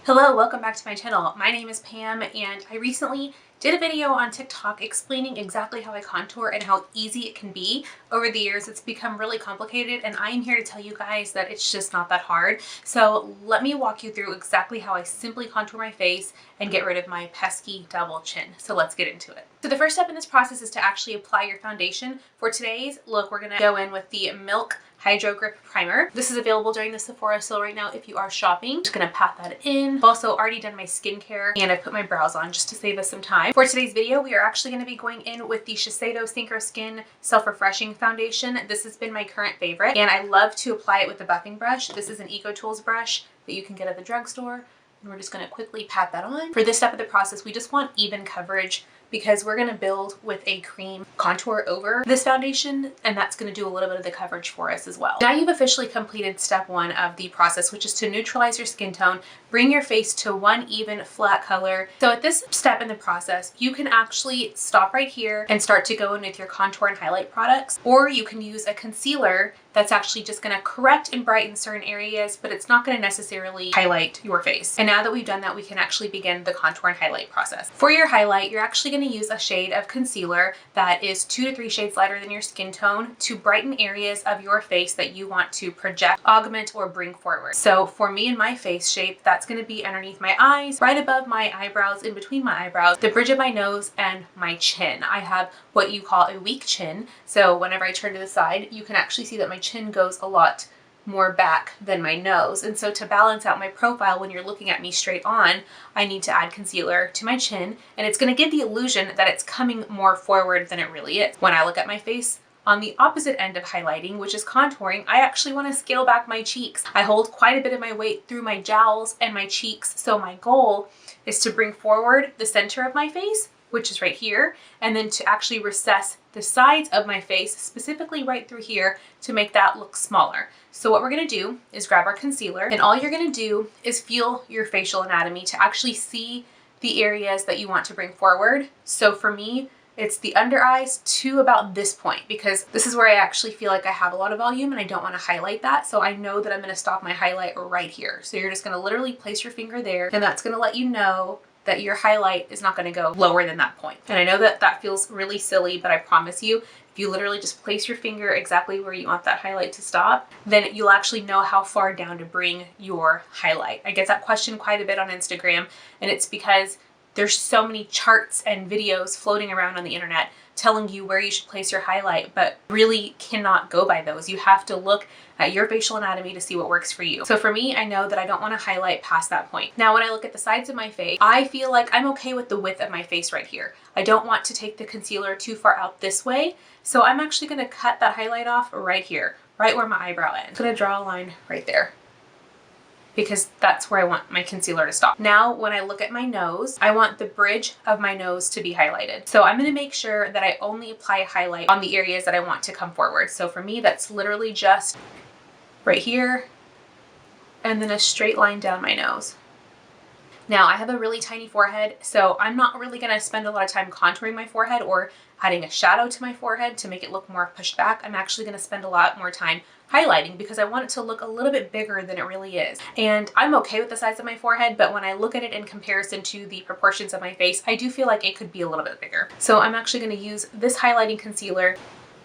Hello, welcome back to my channel. My name is Pam and I recently did a video on TikTok explaining exactly how I contour and how easy it can be. Over the years, it's become really complicated and I am here to tell you guys that it's just not that hard. So let me walk you through exactly how I simply contour my face and get rid of my pesky double chin. So let's get into it. So the first step in this process is to actually apply your foundation. For today's look, we're gonna go in with the Milk Hydro Grip Primer. This is available during the Sephora sale right now if you are shopping. Just gonna pat that in. I've also already done my skincare and I put my brows on just to save us some time. For today's video, we are actually gonna be going in with the Shiseido Synchro Skin Self-Refreshing Foundation. This has been my current favorite and I love to apply it with the buffing brush. This is an Eco Tools brush that you can get at the drugstore. And we're just gonna quickly pat that on. For this step of the process, we just want even coverage because we're gonna build with a cream contour over this foundation, and that's gonna do a little bit of the coverage for us as well. Now you've officially completed step one of the process, which is to neutralize your skin tone, bring your face to one even flat color. So at this step in the process, you can actually stop right here and start to go in with your contour and highlight products, or you can use a concealer that's actually just gonna correct and brighten certain areas, but it's not gonna necessarily highlight your face. And now that we've done that, we can actually begin the contour and highlight process. For your highlight, you're actually gonna use a shade of concealer that is 2 to 3 shades lighter than your skin tone to brighten areas of your face that you want to project, augment, or bring forward. So for me and my face shape, that's gonna be underneath my eyes, right above my eyebrows, in between my eyebrows, the bridge of my nose, and my chin. I have what you call a weak chin. So whenever I turn to the side, you can actually see that my chin goes a lot more back than my nose. And so to balance out my profile when you're looking at me straight on, I need to add concealer to my chin, and it's gonna give the illusion that it's coming more forward than it really is. When I look at my face, on the opposite end of highlighting, which is contouring, I actually want to scale back my cheeks. I hold quite a bit of my weight through my jowls and my cheeks, so my goal is to bring forward the center of my face, which is right here, and then to actually recess the sides of my face, specifically right through here, to make that look smaller. So what we're gonna do is grab our concealer, and all you're gonna do is feel your facial anatomy to actually see the areas that you want to bring forward. So for me, it's the under eyes to about this point, because this is where I actually feel like I have a lot of volume and I don't want to highlight that. So I know that I'm going to stop my highlight right here. So you're just going to literally place your finger there, and that's going to let you know that your highlight is not going to go lower than that point. And I know that that feels really silly, but I promise you, if you literally just place your finger exactly where you want that highlight to stop, then you'll actually know how far down to bring your highlight. I get that question quite a bit on Instagram, and it's because there's so many charts and videos floating around on the internet telling you where you should place your highlight, but really cannot go by those. You have to look at your facial anatomy to see what works for you. So for me, I know that I don't want to highlight past that point. Now, when I look at the sides of my face, I feel like I'm okay with the width of my face right here. I don't want to take the concealer too far out this way. So I'm actually going to cut that highlight off right here, right where my eyebrow ends. I'm going to draw a line right there, because that's where I want my concealer to stop. Now, when I look at my nose, I want the bridge of my nose to be highlighted. So I'm gonna make sure that I only apply a highlight on the areas that I want to come forward. So for me, that's literally just right here, and then a straight line down my nose. Now, I have a really tiny forehead, so I'm not really gonna spend a lot of time contouring my forehead or adding a shadow to my forehead to make it look more pushed back. I'm actually gonna spend a lot more time highlighting because I want it to look a little bit bigger than it really is. And I'm okay with the size of my forehead, but when I look at it in comparison to the proportions of my face, I do feel like it could be a little bit bigger. So I'm actually gonna use this highlighting concealer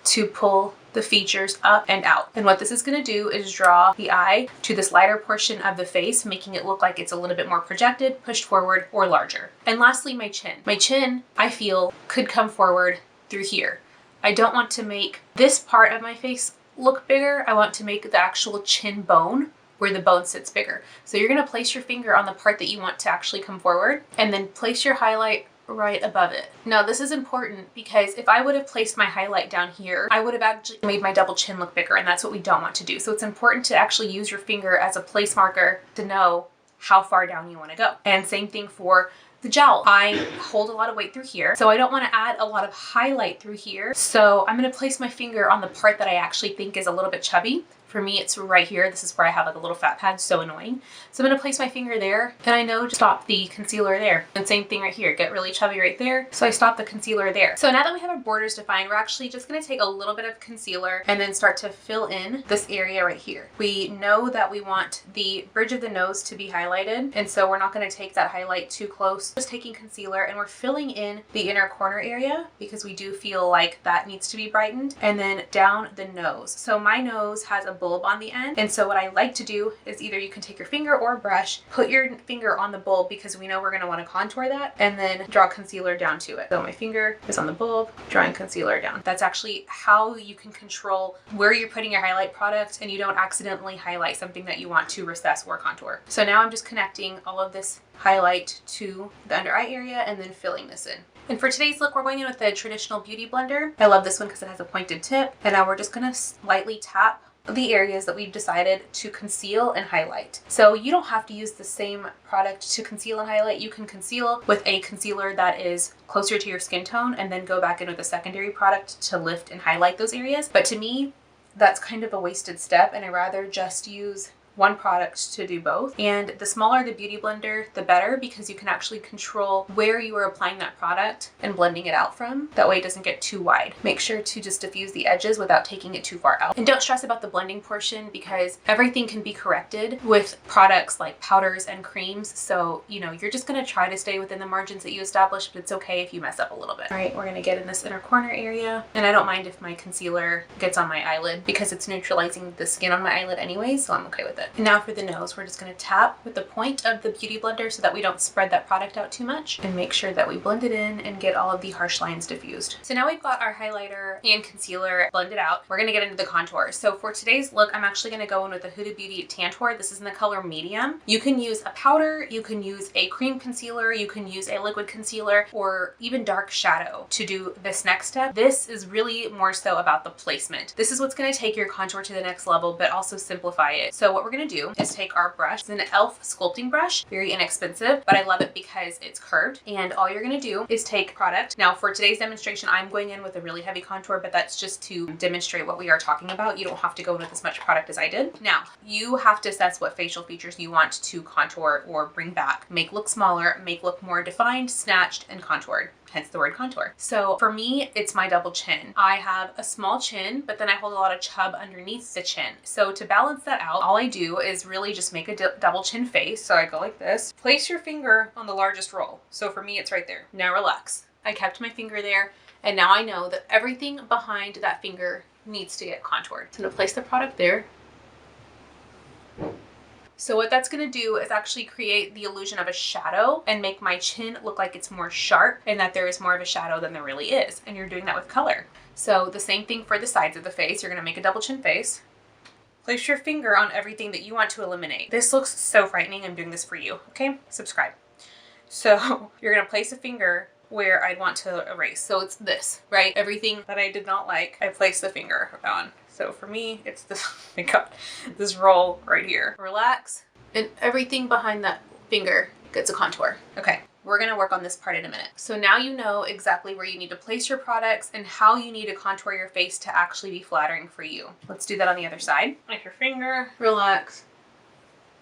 to pull the features up and out. And what this is gonna do is draw the eye to this lighter portion of the face, making it look like it's a little bit more projected, pushed forward, or larger. And lastly, my chin. My chin, I feel, could come forward through here. I don't want to make this part of my face look bigger. I want to make the actual chin bone where the bone sits bigger. So you're gonna place your finger on the part that you want to actually come forward, and then place your highlight right above it. Now this is important because if I would have placed my highlight down here, I would have actually made my double chin look bigger, and that's what we don't want to do. So it's important to actually use your finger as a place marker to know how far down you want to go. And same thing for the jowl. I hold a lot of weight through here, so I don't want to add a lot of highlight through here. So I'm going to place my finger on the part that I actually think is a little bit chubby. For me, it's right here. This is where I have like a little fat pad, so annoying. So I'm gonna place my finger there, and I know to stop the concealer there. And same thing right here, get really chubby right there. So I stop the concealer there. So now that we have our borders defined, we're actually just gonna take a little bit of concealer and then start to fill in this area right here. We know that we want the bridge of the nose to be highlighted, and so we're not gonna take that highlight too close. Just taking concealer, and we're filling in the inner corner area because we do feel like that needs to be brightened, and then down the nose. So my nose has a bulb on the end, and so what I like to do is either you can take your finger or a brush, put your finger on the bulb because we know we're going to want to contour that, and then draw concealer down to it. So my finger is on the bulb, drawing concealer down. That's actually how you can control where you're putting your highlight product and you don't accidentally highlight something that you want to recess or contour. So now I'm just connecting all of this highlight to the under eye area and then filling this in. And for today's look, we're going in with the traditional beauty blender. I love this one because it has a pointed tip, and now we're just going to slightly tap the areas that we've decided to conceal and highlight. So you don't have to use the same product to conceal and highlight. You can conceal with a concealer that is closer to your skin tone and then go back in with a secondary product to lift and highlight those areas. But to me, that's kind of a wasted step, and I'd rather just use one product to do both. And the smaller the beauty blender, the better, because you can actually control where you are applying that product and blending it out from. That way it doesn't get too wide. Make sure to just diffuse the edges without taking it too far out. And don't stress about the blending portion because everything can be corrected with products like powders and creams. So, you know, you're just gonna try to stay within the margins that you established, but it's okay if you mess up a little bit. All right, we're gonna get in this inner corner area. And I don't mind if my concealer gets on my eyelid because it's neutralizing the skin on my eyelid anyway, so I'm okay with it. And now for the nose, we're just going to tap with the point of the beauty blender so that we don't spread that product out too much, and make sure that we blend it in and get all of the harsh lines diffused. So now we've got our highlighter and concealer blended out. We're going to get into the contour. So for today's look, I'm actually going to go in with the Huda Beauty Tantour. This is in the color medium. You can use a powder, you can use a cream concealer, you can use a liquid concealer, or even dark shadow to do this next step. This is really more so about the placement. This is what's going to take your contour to the next level, but also simplify it. So what we're going to do is take our brush. It's an e.l.f. sculpting brush, very inexpensive, but I love it because it's curved. And all you're going to do is take product. Now for today's demonstration, I'm going in with a really heavy contour, but that's just to demonstrate what we are talking about. You don't have to go in with as much product as I did. Now you have to assess what facial features you want to contour or bring back, make look smaller, make look more defined, snatched, and contoured. Hence the word contour. So for me, it's my double chin. I have a small chin, but then I hold a lot of chub underneath the chin. So to balance that out, all I do is really just make a double chin face. So I go like this. Place your finger on the largest roll. So for me, it's right there. Now relax. I kept my finger there, and now I know that everything behind that finger needs to get contoured. So I'm gonna place the product there. So what that's going to do is actually create the illusion of a shadow and make my chin look like it's more sharp and that there is more of a shadow than there really is. And you're doing that with color. So the same thing for the sides of the face. You're going to make a double chin face. Place your finger on everything that you want to eliminate. This looks so frightening. I'm doing this for you. Okay? Subscribe. So you're going to place a finger where I'd want to erase. So it's this, right? Everything that I did not like, I placed the finger on. So for me, it's this, oh my God, this roll right here. Relax, and everything behind that finger gets a contour. Okay, we're gonna work on this part in a minute. So now you know exactly where you need to place your products and how you need to contour your face to actually be flattering for you. Let's do that on the other side. Like your finger, relax,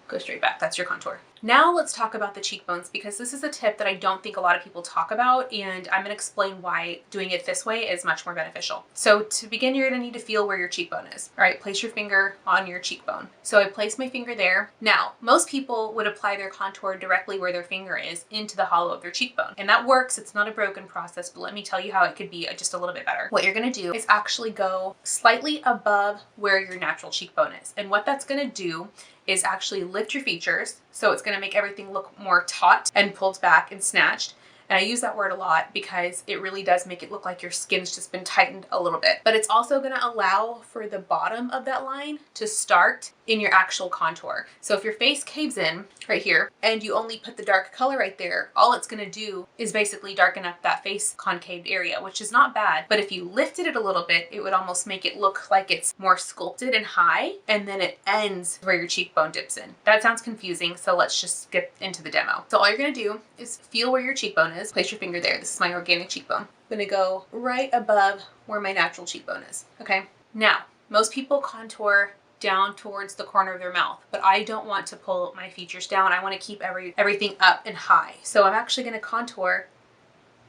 go straight back. That's your contour. Now let's talk about the cheekbones, because this is a tip that I don't think a lot of people talk about, and I'm gonna explain why doing it this way is much more beneficial. So to begin, you're gonna need to feel where your cheekbone is. All right, place your finger on your cheekbone. So I place my finger there. Now, most people would apply their contour directly where their finger is into the hollow of their cheekbone. And that works, it's not a broken process, but let me tell you how it could be just a little bit better. What you're gonna do is actually go slightly above where your natural cheekbone is. And what that's gonna do is actually lift your features. So it's going to make everything look more taut and pulled back and snatched. And I use that word a lot because it really does make it look like your skin's just been tightened a little bit. But it's also going to allow for the bottom of that line to start in your actual contour. So if your face caves in right here and you only put the dark color right there, all it's going to do is basically darken up that face concaved area, which is not bad. But if you lifted it a little bit, it would almost make it look like it's more sculpted and high, and then it ends where your cheekbone dips in. That sounds confusing, so let's just get into the demo. So all you're going to do is feel where your cheekbone is. Place your finger there. This is my organic cheekbone. I'm going to go right above where my natural cheekbone is. Okay. Now, most people contour down towards the corner of their mouth, but I don't want to pull my features down. I want to keep everything up and high. So I'm actually going to contour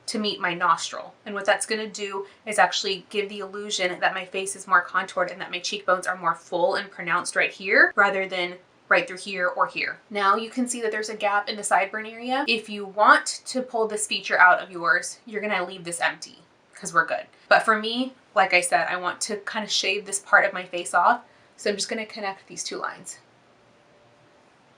to meet my nostril. And what that's going to do is actually give the illusion that my face is more contoured and that my cheekbones are more full and pronounced right here rather than right through here or here. Now you can see that there's a gap in the sideburn area. If you want to pull this feature out of yours, you're going to leave this empty because we're good. But for me, like I said, I want to kind of shave this part of my face off. So I'm just going to connect these two lines.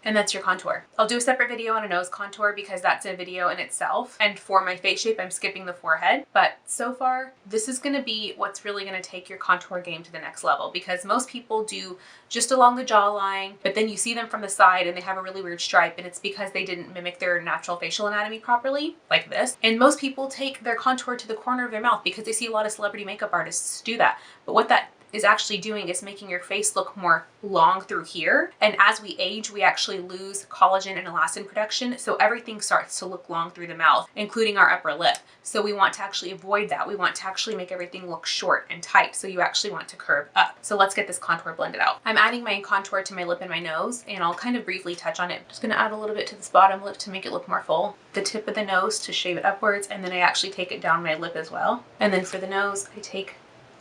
And that's your contour. I'll do a separate video on a nose contour because that's a video in itself. And for my face shape, I'm skipping the forehead. But so far, this is gonna be what's really gonna take your contour game to the next level, because most people do just along the jawline, but then you see them from the side and they have a really weird stripe, and it's because they didn't mimic their natural facial anatomy properly, like this. And most people take their contour to the corner of their mouth because they see a lot of celebrity makeup artists do that. But what that is actually doing is making your face look more long through here. And as we age, we actually lose collagen and elastin production. So everything starts to look long through the mouth, including our upper lip. So we want to actually avoid that. We want to actually make everything look short and tight. So you actually want to curve up. So let's get this contour blended out. I'm adding my contour to my lip and my nose, and I'll kind of briefly touch on it. I'm just gonna add a little bit to this bottom lip to make it look more full. The tip of the nose to shave it upwards, and then I actually take it down my lip as well. And then for the nose, I take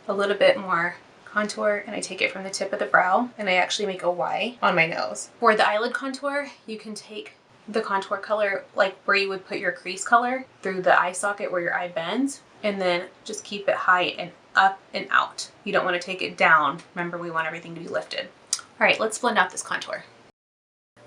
a little bit more contour and I take it from the tip of the brow and I actually make a Y on my nose. For the eyelid contour, you can take the contour color like where you would put your crease color through the eye socket where your eye bends, and then just keep it high and up and out. You don't want to take it down. Remember, we want everything to be lifted. All right, let's blend out this contour.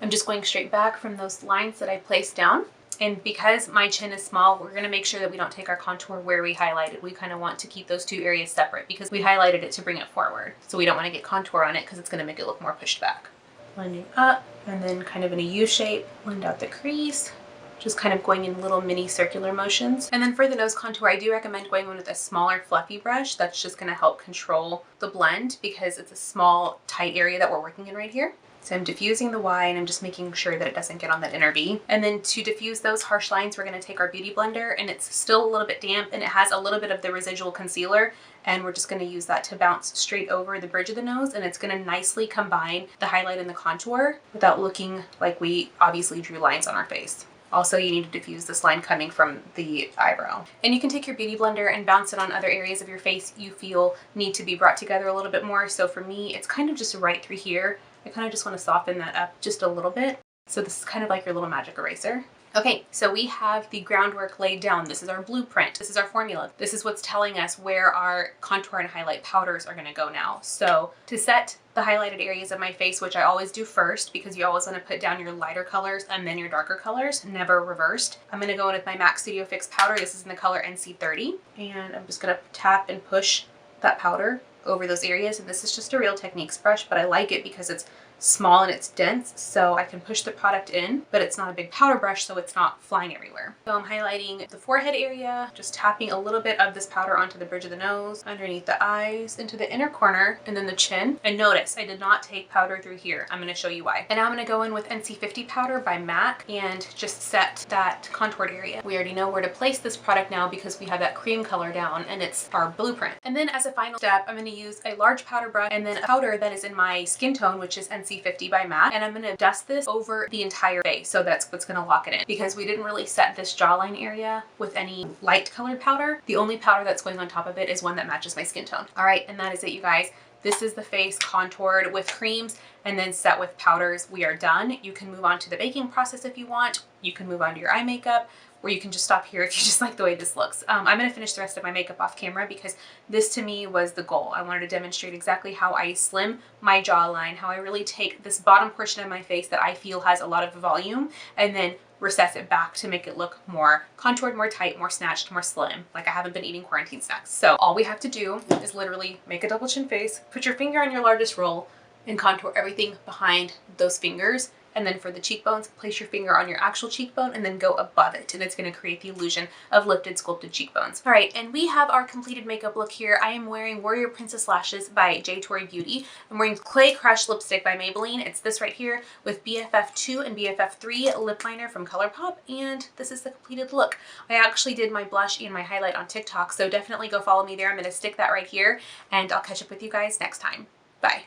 I'm just going straight back from those lines that I placed down. And because my chin is small, we're gonna make sure that we don't take our contour where we highlighted. We kind of want to keep those two areas separate because we highlighted it to bring it forward. So we don't want to get contour on it because it's gonna make it look more pushed back. Blending up and then kind of in a U shape, blend out the crease, just kind of going in little mini circular motions. And then for the nose contour, I do recommend going in with a smaller fluffy brush. That's just gonna help control the blend because it's a small tight area that we're working in right here. So I'm diffusing the Y and I'm just making sure that it doesn't get on that inner V. And then to diffuse those harsh lines, we're going to take our Beauty Blender, and it's still a little bit damp and it has a little bit of the residual concealer, and we're just going to use that to bounce straight over the bridge of the nose, and it's going to nicely combine the highlight and the contour without looking like we obviously drew lines on our face. Also, you need to diffuse this line coming from the eyebrow. And you can take your Beauty Blender and bounce it on other areas of your face you feel need to be brought together a little bit more. So for me, it's kind of just right through here. I kind of just want to soften that up just a little bit. So this is kind of like your little magic eraser. Okay, so we have the groundwork laid down. This is our blueprint. This is our formula. This is what's telling us where our contour and highlight powders are going to go now. So to set the highlighted areas of my face, which I always do first because you always want to put down your lighter colors and then your darker colors, never reversed. I'm going to go in with my MAC Studio Fix powder. This is in the color NC30. And I'm just going to tap and push that powder over those areas. And this is just a Real Techniques brush, but I like it because it's small and it's dense, so I can push the product in, but it's not a big powder brush, so it's not flying everywhere. So I'm highlighting the forehead area, just tapping a little bit of this powder onto the bridge of the nose, underneath the eyes, into the inner corner, and then the chin. And notice I did not take powder through here. I'm going to show you why. And now I'm going to go in with NC50 powder by MAC and just set that contoured area. We already know where to place this product now because we have that cream color down and it's our blueprint. And then as a final step, I'm going to use a large powder brush and then a powder that is in my skin tone, which is NC50 by MAC, and I'm going to dust this over the entire face. So that's what's going to lock it in, because we didn't really set this jawline area with any light colored powder. The only powder that's going on top of it is one that matches my skin tone. All right, and that is it, you guys. This is the face contoured with creams and then set with powders. We are done. You can move on to the baking process if you want. You can move on to your eye makeup, or you can just stop here if you just like the way this looks. I'm going to finish the rest of my makeup off camera because this to me was the goal. I wanted to demonstrate exactly how I slim my jawline, how I really take this bottom portion of my face that I feel has a lot of volume and then recess it back to make it look more contoured, more tight, more snatched, more slim, like I haven't been eating quarantine snacks. So all we have to do is literally make a double chin face, put your finger on your largest roll, and contour everything behind those fingers. And then for the cheekbones, place your finger on your actual cheekbone and then go above it. And it's going to create the illusion of lifted, sculpted cheekbones. All right, and we have our completed makeup look here. I am wearing Warrior Princess Lashes by J. Tory Beauty. I'm wearing Clay Crush lipstick by Maybelline. It's this right here with BFF2 and BFF3 lip liner from ColourPop. And this is the completed look. I actually did my blush and my highlight on TikTok, so definitely go follow me there. I'm going to stick that right here, and I'll catch up with you guys next time. Bye.